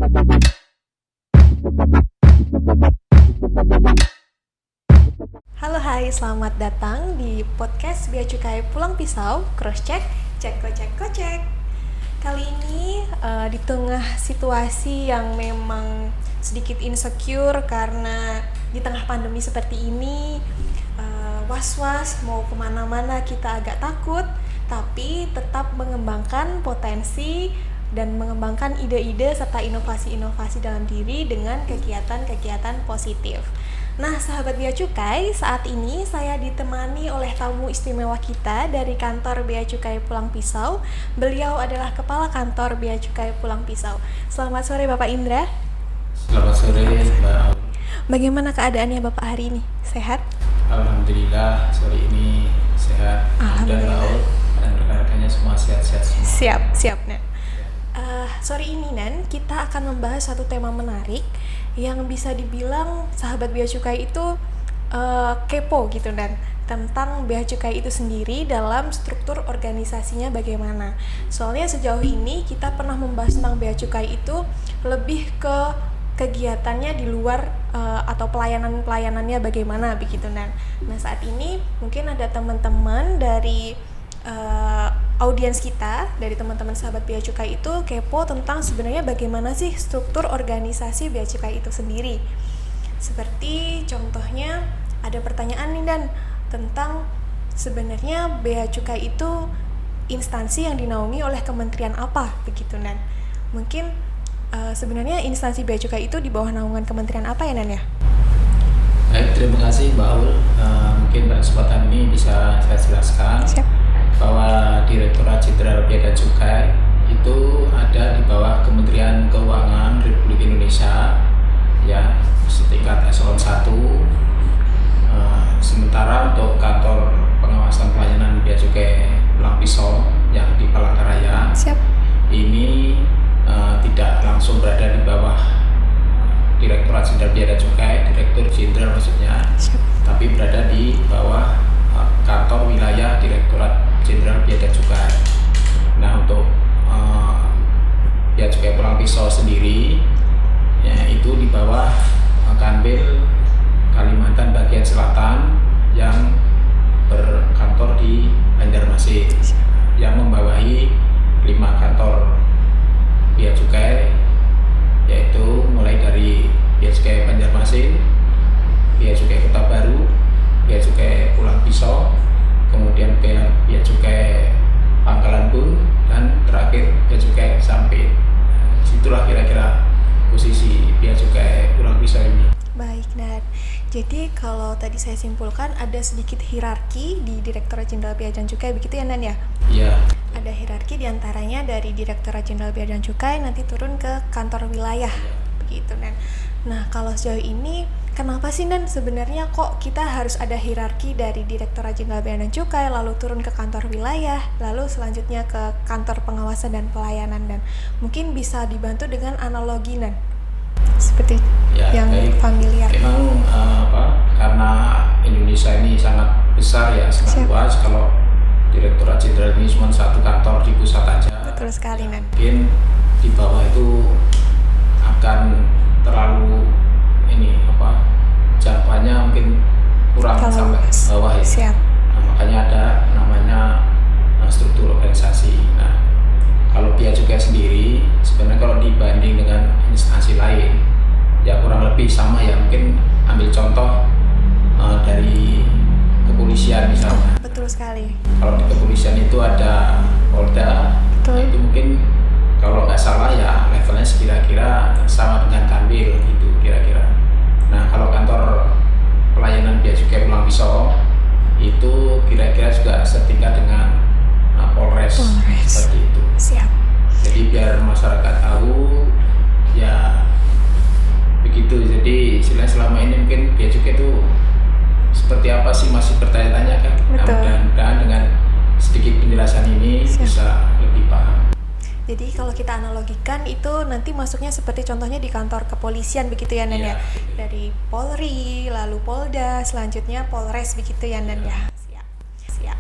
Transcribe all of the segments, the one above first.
Halo hai, selamat datang di podcast Bea Cukai Pulang Pisau, cross check, cek kocek kocek. Kali ini di tengah situasi yang memang sedikit insecure karena di tengah pandemi seperti ini, was-was mau kemana-mana kita agak takut, tapi tetap mengembangkan potensi dan mengembangkan ide-ide serta inovasi-inovasi dalam diri dengan kegiatan-kegiatan positif. Nah, sahabat Bea Cukai, saat ini saya ditemani oleh tamu istimewa kita dari kantor Bea Cukai Pulang Pisau. Beliau adalah Kepala Kantor Bea Cukai Pulang Pisau. Selamat sore Bapak Indra. Selamat sore Mbak. Bagaimana keadaannya Bapak hari ini? Sehat? Alhamdulillah sore ini sehat. Alhamdulillah. Dan rekan-rekannya semua sehat-sehat semua. Siap Nan. Sore ini Nan, kita akan membahas satu tema menarik yang bisa dibilang sahabat Bea Cukai itu kepo gitu Nan, tentang Bea Cukai itu sendiri dalam struktur organisasinya bagaimana. Soalnya sejauh ini kita pernah membahas tentang Bea Cukai itu lebih ke kegiatannya di luar atau pelayanannya bagaimana begitu Nan. Nah, saat ini mungkin ada teman-teman dari audiens kita, dari teman-teman sahabat Bea Cukai itu kepo tentang sebenarnya bagaimana sih struktur organisasi Bea Cukai itu sendiri. Seperti contohnya ada pertanyaan nih Dan, tentang sebenarnya Bea Cukai itu instansi yang dinaungi oleh kementerian apa begitu Nan. Mungkin sebenarnya instansi Bea Cukai itu di bawah naungan kementerian apa ya Nan ya? Baik, terima kasih Mbak Aul. Mungkin pada kesempatan ini bisa saya jelaskan. Siap. Bahwa Direktorat Jenderal Bea dan Cukai itu ada di bawah Kementerian Keuangan Republik Indonesia, ya, setingkat eselon 1. Sementara untuk kantor pengawasan pelayanan Bea Cukai Pulang Pisau yang di Palangkaraya, Siap. ini tidak langsung berada di bawah Direktorat Jenderal Bea dan Cukai, Direktur Jenderal maksudnya, Siap. tapi berada di bawah kantor wilayah Direktorat Jenderal Bea dan Cukai. Nah, untuk Bea Cukai Pulang Pisau sendiri, ya, itu di bawah Kanwil Kalimantan bagian selatan yang berkantor di Banjarmasin, yang membawahi 5 kantor Bea Cukai, yaitu mulai dari Bea Cukai Banjarmasin, Bea Cukai Kota Baru, Bea Cukai Pulang Pisau, kemudian Bea Cukai Pangkalan Bun, dan terakhir Bea Cukai Sampit. Itulah kira-kira posisi Bea Cukai Pulang Pisau ini. Baik, Nan. Jadi kalau tadi saya simpulkan ada sedikit hierarki di Direktorat Jenderal Bea dan Cukai begitu ya Nan ya? Iya. Ada hierarki diantaranya dari Direktorat Jenderal Bea dan Cukai nanti turun ke kantor wilayah begitu Nan. Nah, kalau sejauh ini kenapa sih Nan sebenarnya kok kita harus ada hierarki dari Direktorat Jenderal Bea dan Cukai lalu turun ke kantor wilayah, lalu selanjutnya ke kantor pengawasan dan pelayanan, dan mungkin bisa dibantu dengan analogi Nan seperti Ya, yang baik. familiar. Memang karena Indonesia ini sangat besar ya, sangat Siap. luas. Kalau Direktorat Jenderal ini cuma satu kantor di pusat aja, Betul sekali Nan. mungkin di bawah itu akan terlalu jangkauannya mungkin kurang Kalau sampai bawah ya. Siap. Nah, makanya ada namanya struktur organisasi. Nah, kalau Bea Cukai sendiri sebenarnya kalau dibanding dengan instansi lain ya kurang lebih sama ya. Mungkin ambil contoh dari kepolisian misalnya. Betul sekali. Kalau di kepolisian itu ada Polda. Betul. Itu mungkin kalau nggak salah ya levelnya kira-kira sama dengan Kanwil gitu kira-kira. Nah, kalau kantor pelayanan Bea Cukai Pulang Pisau itu kira-kira juga setingkat dengan Polres. Seperti itu. Siap. Jadi biar masyarakat tahu ya begitu. Jadi selama ini mungkin Bea Cukai itu seperti apa sih, masih bertanya-tanya kan? Nah, Betul. mudah-mudahan dengan sedikit penjelasan ini Siap. bisa lebih paham. Jadi kalau kita analogikan itu nanti masuknya seperti contohnya di kantor kepolisian begitu ya Nan ya. Iya. Dari Polri, lalu Polda, selanjutnya Polres begitu ya Nan ya. Siap.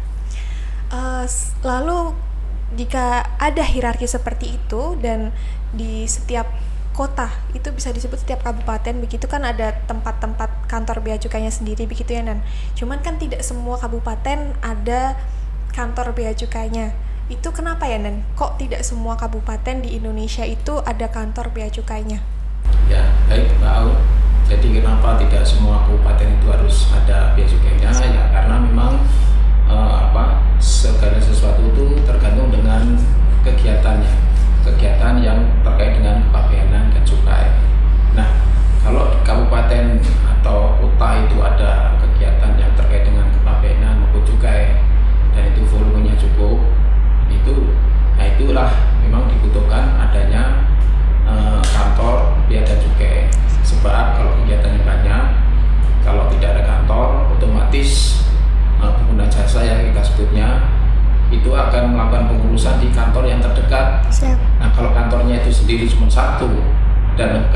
Lalu jika ada hierarki seperti itu dan di setiap kota itu bisa disebut setiap kabupaten begitu kan ada tempat-tempat kantor bea cukainya sendiri begitu ya Nan. Cuman kan tidak semua kabupaten ada kantor bea cukainya. Itu kenapa ya Nan? Kok tidak semua kabupaten di Indonesia itu ada kantor bea cukainya? Ya, baik Mbak Aul. Jadi kenapa tidak semua kabupaten itu harus ada bea cukainya? Ya karena memang segala sesuatu itu tergantung dengan kegiatannya, kegiatan yang terkait dengan kepabeanan dan cukai. Nah, kalau di kabupaten atau kota itu ada kegiatan yang terkait dengan kepabeanan maupun cukai dan itu volumenya cukup, itulah memang dibutuhkan adanya kantor bea dan cukai. Sebab kalau kegiatannya banyak, kalau tidak ada kantor, otomatis pengguna jasa yang kita sebutnya itu akan melakukan pengurusan di kantor yang terdekat. Siap. Nah, kalau kantornya itu sendiri cuma satu dan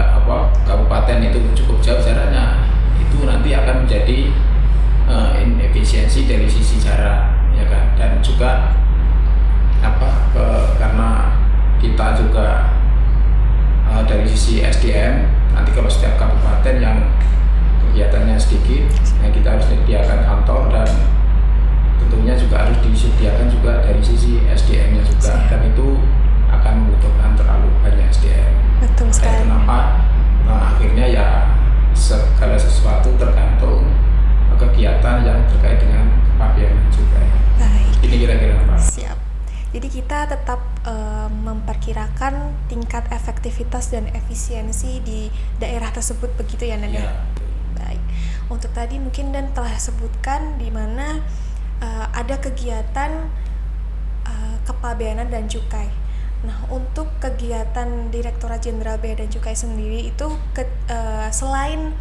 kabupaten itu cukup jauh jaraknya, itu nanti akan menjadi inefisiensi dari sisi jarak, ya kan? Dan juga karena kita juga dari sisi SDM, nanti kalau setiap kabupaten yang kegiatannya sedikit, kita harus menyediakan kantor dan tentunya juga harus disediakan juga dari sisi SDM-nya juga, dan itu akan membutuhkan terlalu banyak SDM. Betul sekali. Kenapa? Akhirnya ya segala sesuatu tergantung kegiatan yang terkait dengan kepabeanan cukai. Baik. Ini kira-kira Pak. Siap. Jadi kita tetap memperkirakan tingkat efektivitas dan efisiensi di daerah tersebut begitu ya Nan? Ya. Baik. Untuk tadi mungkin Dan telah sebutkan di mana ada kegiatan kepabeanan dan cukai. Nah, untuk kegiatan Direktorat Jenderal Bea dan Cukai sendiri itu selain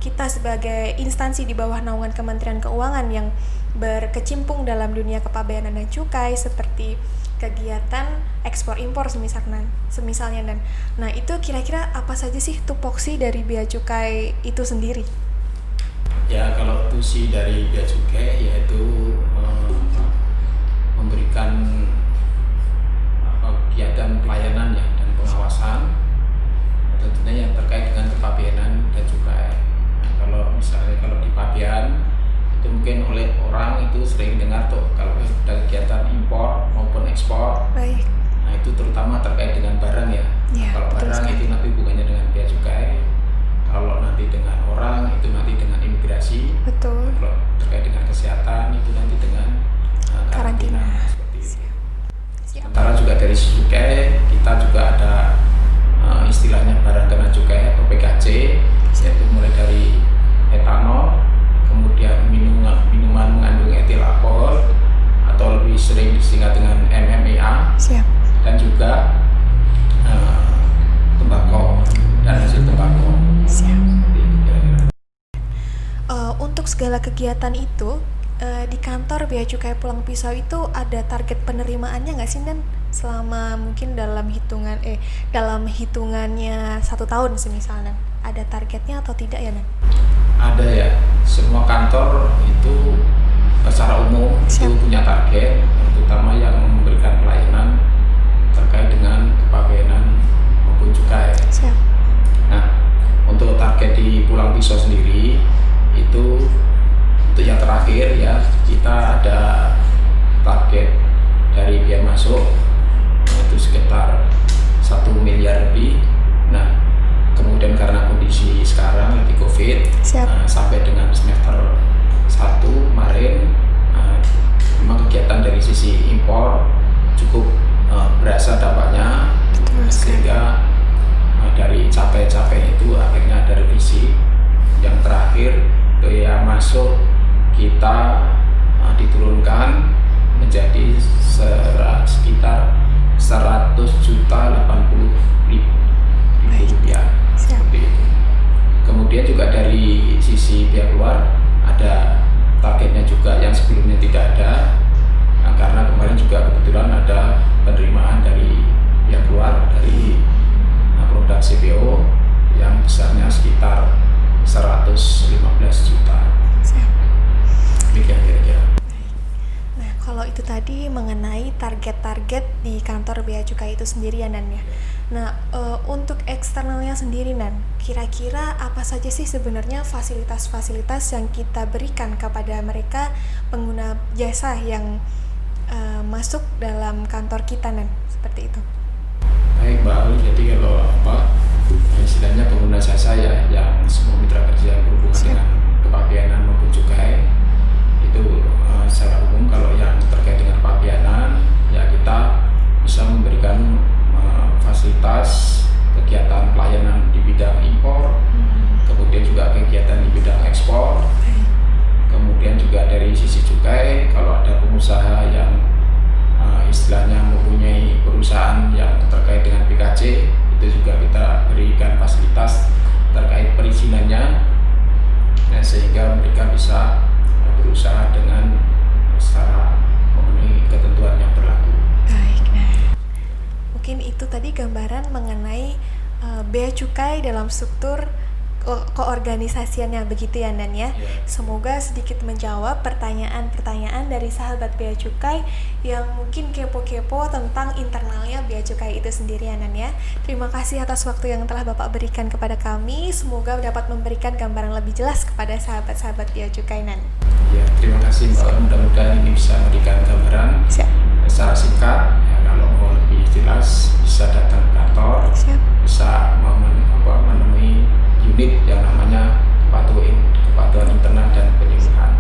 kita sebagai instansi di bawah naungan Kementerian Keuangan yang berkecimpung dalam dunia kepabeanan dan cukai seperti kegiatan ekspor impor semisalnya Dan. Nah, itu kira-kira apa saja sih tupoksi dari bea cukai itu sendiri? Ya, kalau tusi dari bea cukai yaitu memberikan kegiatan pelayanan ya dan pengawasan tentunya yang terkait dengan kepabeanan dan cukai. Nah, kalau di pabean itu mungkin oleh orang itu sering dengar tuh kalau ada kegiatan impor maupun ekspor. Baik. Nah, itu terutama terkait dengan barang ya. Ya, Kalau barang sekali. itu nanti hubungannya dengan bea cukai. Kalau nanti dengan orang itu nanti dengan imigrasi. Betul. Kalau terkait dengan kesehatan itu nanti dengan karantina. Seperti itu. Siap. Sementara juga dari sisi cukai kita juga ada istilahnya barang kena cukai atau PKC, yaitu mulai dari etanol, kemudian minuman mengandung etil alkohol atau lebih sering disingkat dengan MMA. Siap. Dan juga tembakau dan hasil tembakau. Siap. Seperti itu kira-kira. Untuk segala kegiatan itu di kantor Bea Cukai Pulang Pisau itu ada target penerimaannya nggak sih Dan? Selama mungkin dalam hitungannya 1 tahun misalnya ada targetnya atau tidak ya Nan? Ada ya, semua kantor itu secara umum Siap. itu punya target, terutama yang memberikan pelayanan terkait dengan kepabeanan maupun cukai. Siap. Nah, untuk target di Pulang Pisau sendiri itu untuk yang terakhir ya, kita ada target dari biaya masuk itu sekitar 1 miliar lebih. Nah, kemudian karena kondisi sekarang lagi COVID, sampai dengan semester 1 kemarin memang kegiatan dari sisi impor cukup berasa dampaknya. Sehingga dari capek-capek itu akhirnya ada revisi. Yang terakhir biaya masuk kita diturunkan menjadi sekitar 100.080.000 rupiah. Seperti itu. Kemudian juga dari sisi pihak luar ada targetnya juga yang sebelumnya tidak ada. Nah, karena kemarin juga kebetulan ada penerimaan dari pihak luar dari produk CPO yang besarnya sekitar 115 juta. Demikian kira-kira. Nah, kalau itu tadi mengenai target-target di kantor Bea Cukai itu sendiri ya Nan ya. Nah, untuk eksternalnya sendiri Nan, kira-kira apa saja sih sebenarnya fasilitas-fasilitas yang kita berikan kepada mereka pengguna jasa yang masuk dalam kantor kita Nan, seperti itu. Baik Mbak Ali, jadi kalau istilahnya pengguna jasa ya yang semua mitra kerja yang berhubungan Siap. dengan kepabeanan maupun cukai itu secara umum kalau yang terkait dengan kepabeanan ya kita bisa memberikan fasilitas kegiatan pelayanan di bidang impor, kemudian juga kegiatan di bidang ekspor, kemudian juga dari sisi cukai kalau ada pengusaha yang istilahnya mempunyai perusahaan yang terkait dengan PKC itu juga kita berikan fasilitas terkait perizinannya sehingga mereka bisa berusaha dengan secara memenuhi ketentuan yang berlaku. Baik, nah mungkin itu tadi gambaran mengenai bea cukai dalam struktur keorganisasiannya begitu ya Nan ya. Semoga sedikit menjawab pertanyaan-pertanyaan dari sahabat bea cukai yang mungkin kepo-kepo tentang internalnya bea cukai itu sendiri ya Nan ya. Terima kasih atas waktu yang telah Bapak berikan kepada kami. Semoga dapat memberikan gambaran lebih jelas kepada sahabat-sahabat bea cukai Nan. Ya, terima kasih Mbak. Mudah-mudahan ini bisa memberikan gambaran secara singkat. Ya, kalau mau lebih jelas bisa datang ke kantor. Siap. Bisa menemui unit yang namanya kepatuhan internal dan penyuluhan.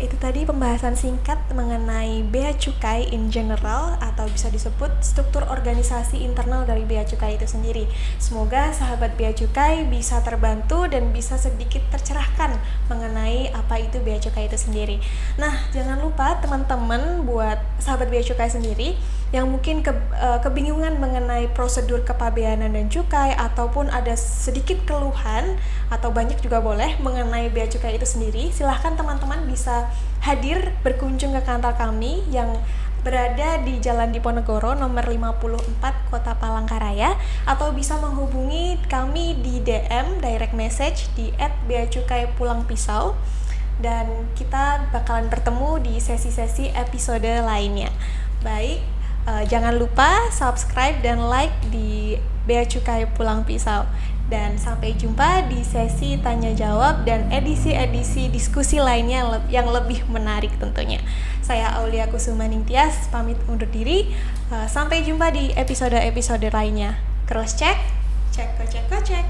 Itu tadi pembahasan singkat mengenai bea cukai in general atau bisa disebut struktur organisasi internal dari bea cukai itu sendiri. Semoga sahabat bea cukai bisa terbantu dan bisa sedikit tercerahkan mengenai apa itu bea cukai itu sendiri. Nah, jangan lupa teman-teman buat sahabat bea cukai sendiri yang mungkin kebingungan mengenai prosedur kepabeanan dan cukai ataupun ada sedikit keluhan atau banyak juga boleh mengenai bea cukai itu sendiri, silahkan teman-teman bisa hadir berkunjung ke kantor kami yang berada di Jalan Diponegoro nomor 54 Kota Palangkaraya atau bisa menghubungi kami di DM direct message di @beacukaiPulangPisau dan kita bakalan bertemu di sesi-sesi episode lainnya. Baik, jangan lupa subscribe dan like di Bea Cukai Pulang Pisau. Dan sampai jumpa di sesi tanya jawab dan edisi-edisi diskusi lainnya yang lebih menarik tentunya. Saya Aulia Kusuma Ningtyas pamit undur diri. Sampai jumpa di episode-episode lainnya. Cross check, cek.